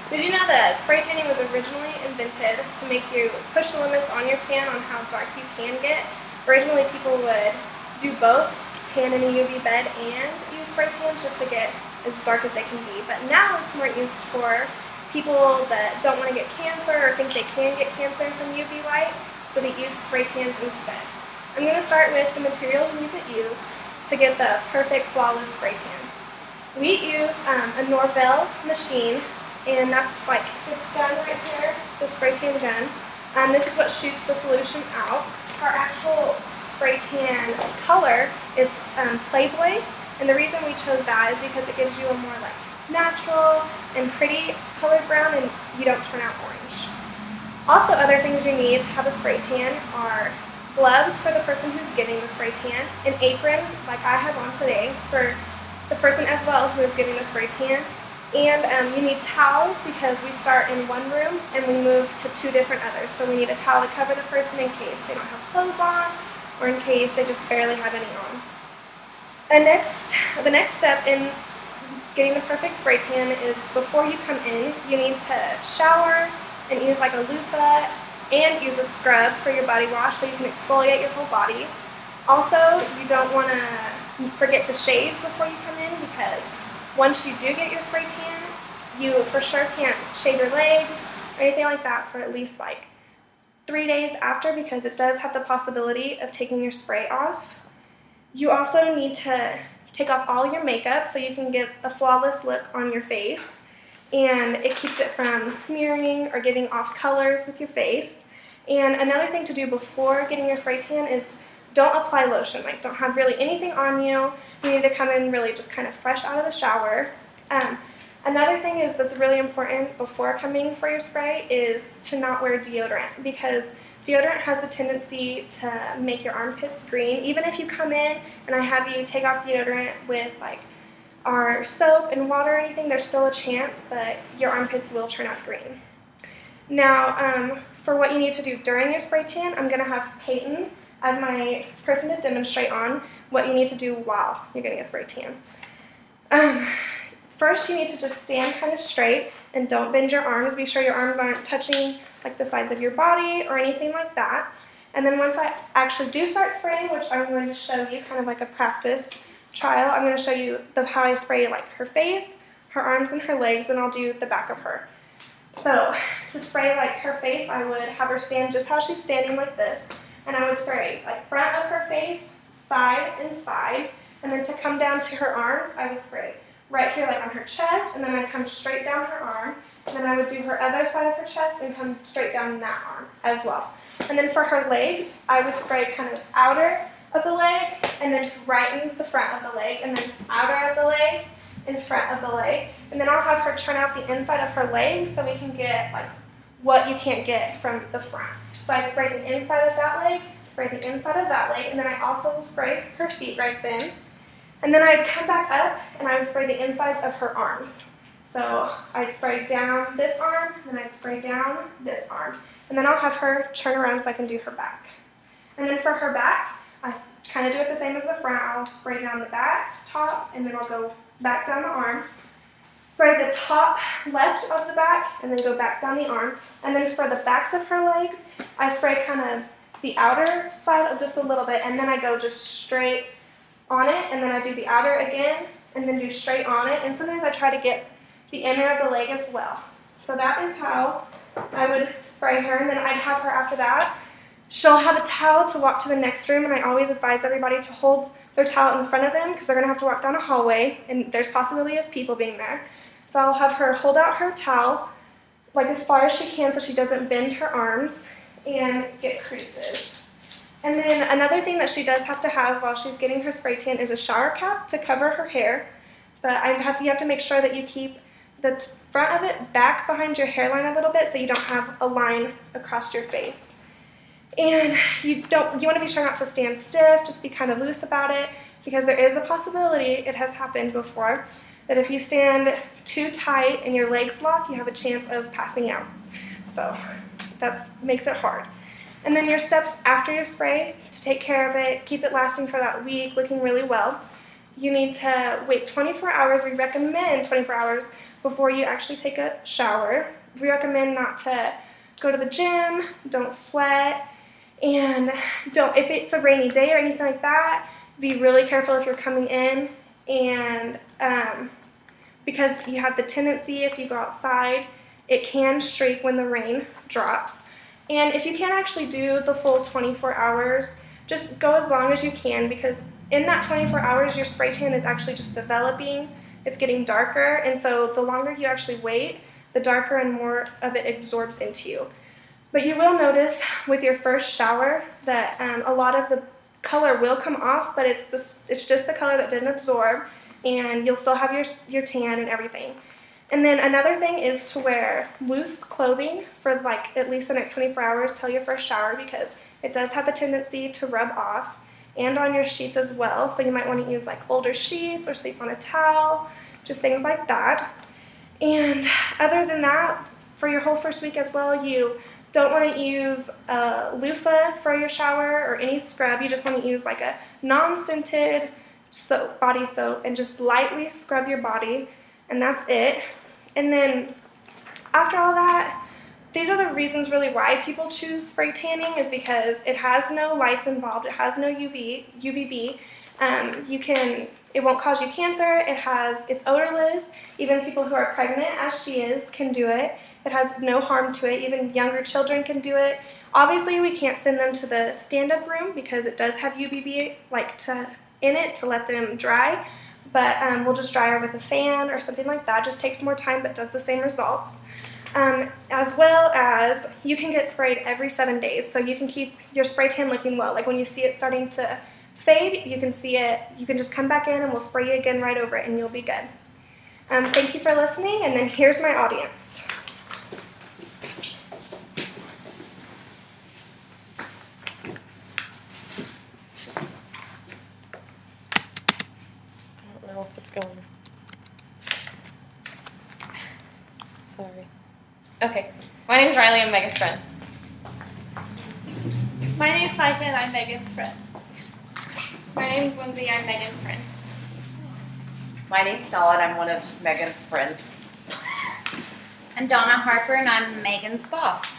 Did you know that spray tanning was originally invented to make you push the limits on your tan on how dark you can get? Originally, people would do both, tan in a UV bed and use spray tans just to get as dark as they can be. But now it's more used for people that don't want to get cancer or think they can get cancer from UV light, so they use spray tans instead. I'm going to start with the materials you need to use to get the perfect flawless spray tan. We use a Norvell machine, and that's like this gun right here, the spray tan gun. This is what shoots the solution out. Our actual spray tan color is Playboy, and the reason we chose that is because it gives you a more like natural and pretty colored brown, and you don't turn out orange. Also, other things you need to have a spray tan are gloves for the person who's getting the spray tan, an apron like I have on today for the person as well who is getting the spray tan, and you need towels because we start in one room and we move to two different others. So we need a towel to cover the person in case they don't have clothes on or in case they just barely have any on. The next step in getting the perfect spray tan is before you come in, you need to shower and use like a loofah and use a scrub for your body wash so you can exfoliate your whole body. Also, you don't want to forget to shave before you come in because once you do get your spray tan, you for sure can't shave your legs or anything like that for at least like 3 days after, because it does have the possibility of taking your spray off. You also need to take off all your makeup so you can get a flawless look on your face, and it keeps it from smearing or getting off colors with your face. And another thing to do before getting your spray tan is don't apply lotion, like don't have really anything on you. You need to come in really just kind of fresh out of the shower. Another thing is that's really important before coming for your spray is to not wear deodorant, because deodorant has the tendency to make your armpits green. Even if you come in and I have you take off deodorant with like our soap and water or anything, there's still a chance that your armpits will turn out green. Now, for what you need to do during your spray tan, I'm going to have Peyton as my person to demonstrate on what you need to do while you're getting a spray tan. First, you need to just stand kind of straight and don't bend your arms. Be sure your arms aren't touching like the sides of your body or anything like that. And then once I actually do start spraying, which I'm going to show you kind of like a practice trial, I'm going to show you how I spray like her face, her arms, and her legs, and I'll do the back of her. So to spray like her face, I would have her stand just how she's standing like this, and I would spray like front of her face, side and side, and then to come down to her arms, I would spray right here like on her chest, and then I'd come straight down her arm, and then I would do her other side of her chest and come straight down that arm as well. And then for her legs, I would spray kind of outer of the leg, and then right in the front of the leg, and then outer of the leg, in front of the leg, and then I'll have her turn out the inside of her legs so we can get like what you can't get from the front. So I'd spray the inside of that leg, spray the inside of that leg, and then I also will spray her feet right then. And then I'd come back up and I would spray the insides of her arms. So I'd spray down this arm, and I'd spray down this arm. And then I'll have her turn around so I can do her back. And then for her back, I kind of do it the same as the front. I'll spray down the back, top, and then I'll go back down the arm. Spray the top left of the back, and then go back down the arm. And then for the backs of her legs, I spray kind of the outer side just a little bit, and then I go just straight on it, and then I do the outer again, and then do straight on it. And sometimes I try to get the inner of the leg as well. So that is how I would spray her, and then I'd have her after that. She'll have a towel to walk to the next room, and I always advise everybody to hold their towel in front of them because they're going to have to walk down a hallway, and there's possibility of people being there. So I'll have her hold out her towel like as far as she can so she doesn't bend her arms and get creases. And then another thing that she does have to have while she's getting her spray tan is a shower cap to cover her hair. But you have to make sure that you keep the front of it back behind your hairline a little bit so you don't have a line across your face. And you want to be sure not to stand stiff, just be kind of loose about it, because there is the possibility, it has happened before, that if you stand too tight and your legs lock, you have a chance of passing out. So that makes it hard. And then your steps after your spray to take care of it, keep it lasting for that week, looking really well. You need to wait 24 hours. We recommend 24 hours before you actually take a shower. We recommend not to go to the gym, don't sweat, and if it's a rainy day or anything like that, be really careful if you're coming in, and because you have the tendency, if you go outside, it can streak when the rain drops. And if you can't actually do the full 24 hours, just go as long as you can, because in that 24 hours, your spray tan is actually just developing. It's getting darker, and so the longer you actually wait, the darker and more of it absorbs into you. But you will notice with your first shower that a lot of the color will come off, but it's just the color that didn't absorb, and you'll still have your tan and everything. And then another thing is to wear loose clothing for like at least the next 24 hours till your first shower, because it does have the tendency to rub off, and on your sheets as well. So you might want to use like older sheets or sleep on a towel, just things like that. And other than that, for your whole first week as well, you don't want to use a loofah for your shower or any scrub. You just want to use like a non-scented soap, body soap, and just lightly scrub your body, and that's it. And then after all that, these are the reasons really why people choose spray tanning, is because it has no lights involved, it has no UVB. It won't cause you cancer. It's odorless. Even people who are pregnant, as she is, can do it. It has no harm to it. Even younger children can do it. Obviously, we can't send them to the stand-up room because it does have UVB in it to let them dry. But we'll just dry her with a fan or something like that. Just takes more time, but does the same results. As well as you can get sprayed every 7 days, so you can keep your spray tan looking well. Like when you see it starting to fade, you can see it, you can just come back in and we'll spray you again right over it and you'll be good. Thank you for listening, and then here's my audience. I don't know if it's going. Sorry. Okay. My name's Riley. I'm Megan's friend. My name's Micah and I'm Megan's friend. My name's Lindsay. I'm Megan's friend. My name's Stella and I'm one of Megan's friends. I'm Donna Harper and I'm Megan's boss.